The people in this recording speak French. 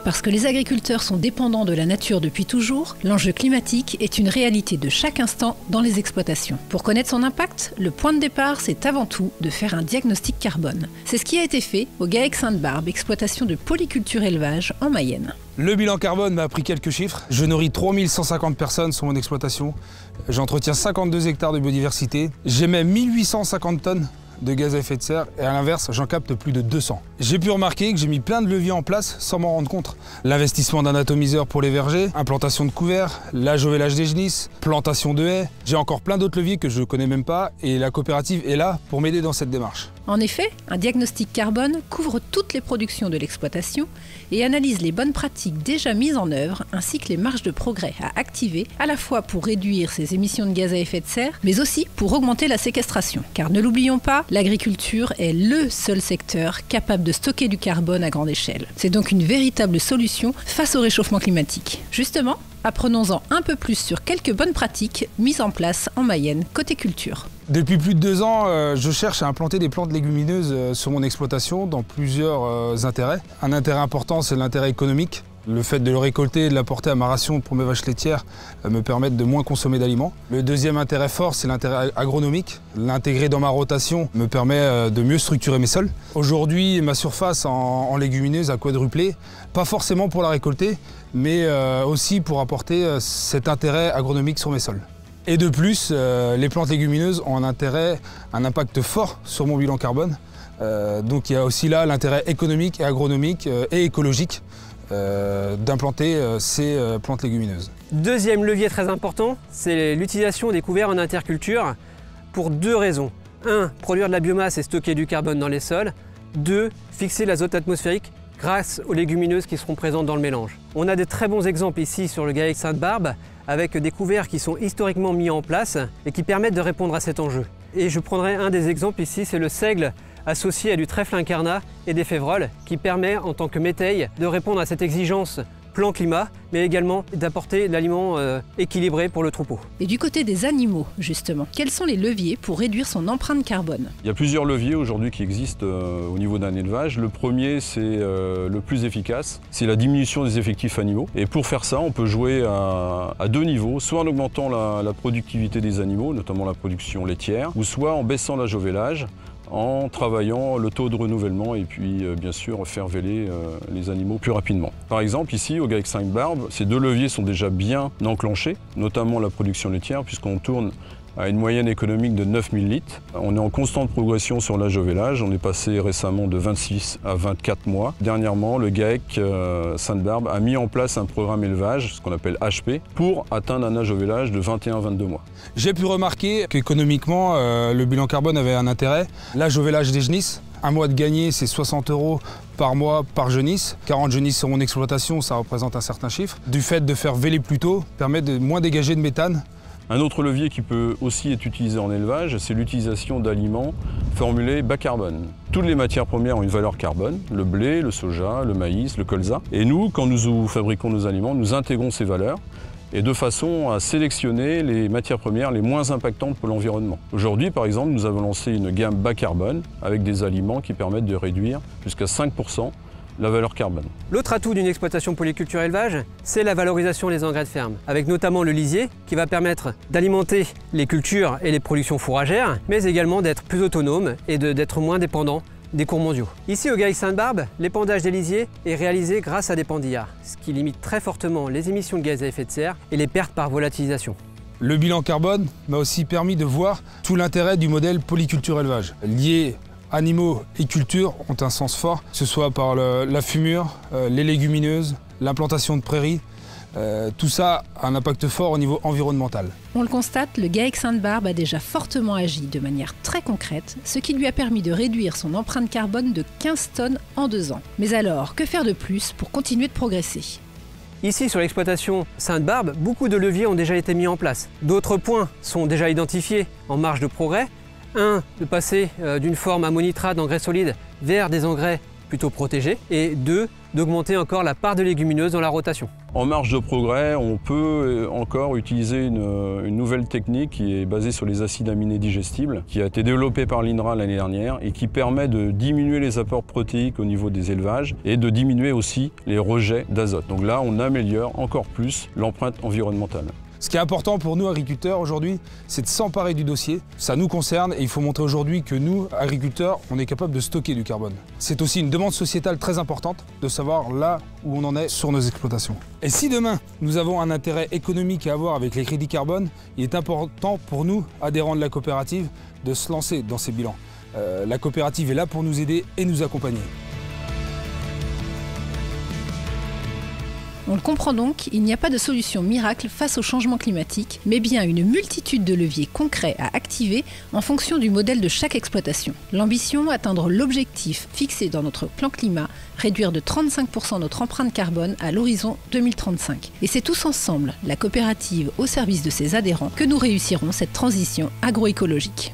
Parce que les agriculteurs sont dépendants de la nature depuis toujours, l'enjeu climatique est une réalité de chaque instant dans les exploitations. Pour connaître son impact, le point de départ, c'est avant tout de faire un diagnostic carbone. C'est ce qui a été fait au GAEC Sainte-Barbe, exploitation de polyculture élevage en Mayenne. Le bilan carbone m'a appris quelques chiffres. Je nourris 3150 personnes sur mon exploitation. J'entretiens 52 hectares de biodiversité. J'émets 1850 tonnes de gaz à effet de serre et à l'inverse, j'en capte plus de 200. J'ai pu remarquer que j'ai mis plein de leviers en place sans m'en rendre compte. L'investissement d'un atomiseur pour les vergers, implantation de couverts, l'âge au vélage des genisses, plantation de haies. J'ai encore plein d'autres leviers que je ne connais même pas et la coopérative est là pour m'aider dans cette démarche. En effet, un diagnostic carbone couvre toutes les productions de l'exploitation et analyse les bonnes pratiques déjà mises en œuvre ainsi que les marges de progrès à activer à la fois pour réduire ses émissions de gaz à effet de serre mais aussi pour augmenter la séquestration. Car ne l'oublions pas, l'agriculture est le seul secteur capable de stocker du carbone à grande échelle. C'est donc une véritable solution face au réchauffement climatique. Justement, apprenons-en un peu plus sur quelques bonnes pratiques mises en place en Mayenne côté culture. Depuis plus de 2 ans, je cherche à implanter des plantes légumineuses sur mon exploitation dans plusieurs intérêts. Un intérêt important, c'est l'intérêt économique. Le fait de le récolter et de l'apporter à ma ration pour mes vaches laitières me permettent de moins consommer d'aliments. Le deuxième intérêt fort, c'est l'intérêt agronomique. L'intégrer dans ma rotation me permet de mieux structurer mes sols. Aujourd'hui, ma surface en légumineuses a quadruplé, pas forcément pour la récolter, mais aussi pour apporter cet intérêt agronomique sur mes sols. Et de plus, les plantes légumineuses ont un impact fort sur mon bilan carbone. Donc il y a aussi là l'intérêt économique et agronomique et écologique d'implanter ces plantes légumineuses. Deuxième levier très important, c'est l'utilisation des couverts en interculture pour 2 raisons. 1. Produire de la biomasse et stocker du carbone dans les sols. 2. Fixer l'azote atmosphérique grâce aux légumineuses qui seront présentes dans le mélange. On a de très bons exemples ici sur le GAEC Sainte-Barbe avec des couverts qui sont historiquement mis en place et qui permettent de répondre à cet enjeu. Et je prendrai un des exemples ici, c'est le seigle associé à du trèfle incarnat et des févroles qui permet en tant que métail de répondre à cette exigence plan climat, mais également d'apporter de l'aliment équilibré pour le troupeau. Et du côté des animaux, justement, quels sont les leviers pour réduire son empreinte carbone? Il y a plusieurs leviers aujourd'hui qui existent au niveau d'un élevage. Le premier, c'est le plus efficace, c'est la diminution des effectifs animaux. Et pour faire ça, on peut jouer à 2 niveaux, soit en augmentant la productivité des animaux, notamment la production laitière, ou soit en baissant l'âge au vélage, en travaillant le taux de renouvellement et puis bien sûr faire véler les animaux plus rapidement. Par exemple ici au GAEC Sainte-Barbe, ces 2 leviers sont déjà bien enclenchés, notamment la production laitière puisqu'on tourne à une moyenne économique de 9000 litres. On est en constante progression sur l'âge au vélage, on est passé récemment de 26 à 24 mois. Dernièrement, le GAEC Sainte-Barbe a mis en place un programme élevage, ce qu'on appelle HP, pour atteindre un âge au vélage de 21-22 mois. J'ai pu remarquer qu'économiquement, le bilan carbone avait un intérêt. L'âge au vélage des genisses, un mois de gagné, c'est 60 € par mois par genisse. 40 genisses sur mon exploitation, ça représente un certain chiffre. Du fait de faire véler plus tôt, permet de moins dégager de méthane. Un autre levier qui peut aussi être utilisé en élevage, c'est l'utilisation d'aliments formulés bas carbone. Toutes les matières premières ont une valeur carbone, le blé, le soja, le maïs, le colza. Et nous, quand nous fabriquons nos aliments, nous intégrons ces valeurs et de façon à sélectionner les matières premières les moins impactantes pour l'environnement. Aujourd'hui, par exemple, nous avons lancé une gamme bas carbone avec des aliments qui permettent de réduire jusqu'à 5% la valeur carbone. L'autre atout d'une exploitation polyculture élevage, c'est la valorisation des engrais de ferme, avec notamment le lisier qui va permettre d'alimenter les cultures et les productions fourragères, mais également d'être plus autonome et d'être moins dépendant des cours mondiaux. Ici au GAEC Sainte-Barbe, l'épandage des lisiers est réalisé grâce à des pendillards, ce qui limite très fortement les émissions de gaz à effet de serre et les pertes par volatilisation. Le bilan carbone m'a aussi permis de voir tout l'intérêt du modèle polyculture élevage, lié animaux et culture ont un sens fort, que ce soit par la fumure, les légumineuses, l'implantation de prairies. Tout ça a un impact fort au niveau environnemental. On le constate, le GAEC Sainte-Barbe a déjà fortement agi de manière très concrète, ce qui lui a permis de réduire son empreinte carbone de 15 tonnes en 2 ans. Mais alors, que faire de plus pour continuer de progresser? Ici, sur l'exploitation Sainte-Barbe, beaucoup de leviers ont déjà été mis en place. D'autres points sont déjà identifiés en marge de progrès. 1. De passer d'une forme ammonitrate d'engrais solide vers des engrais plutôt protégés, et 2, d'augmenter encore la part de légumineuses dans la rotation. En marge de progrès, on peut encore utiliser une nouvelle technique qui est basée sur les acides aminés digestibles, qui a été développée par l'INRA l'année dernière et qui permet de diminuer les apports protéiques au niveau des élevages et de diminuer aussi les rejets d'azote. Donc là, on améliore encore plus l'empreinte environnementale. Ce qui est important pour nous, agriculteurs, aujourd'hui, c'est de s'emparer du dossier. Ça nous concerne et il faut montrer aujourd'hui que nous, agriculteurs, on est capable de stocker du carbone. C'est aussi une demande sociétale très importante de savoir là où on en est sur nos exploitations. Et si demain, nous avons un intérêt économique à avoir avec les crédits carbone, il est important pour nous, adhérents de la coopérative, de se lancer dans ces bilans. La coopérative est là pour nous aider et nous accompagner. On le comprend donc, il n'y a pas de solution miracle face au changement climatique, mais bien une multitude de leviers concrets à activer en fonction du modèle de chaque exploitation. L'ambition, atteindre l'objectif fixé dans notre plan climat, réduire de 35% notre empreinte carbone à l'horizon 2035. Et c'est tous ensemble, la coopérative au service de ses adhérents, que nous réussirons cette transition agroécologique.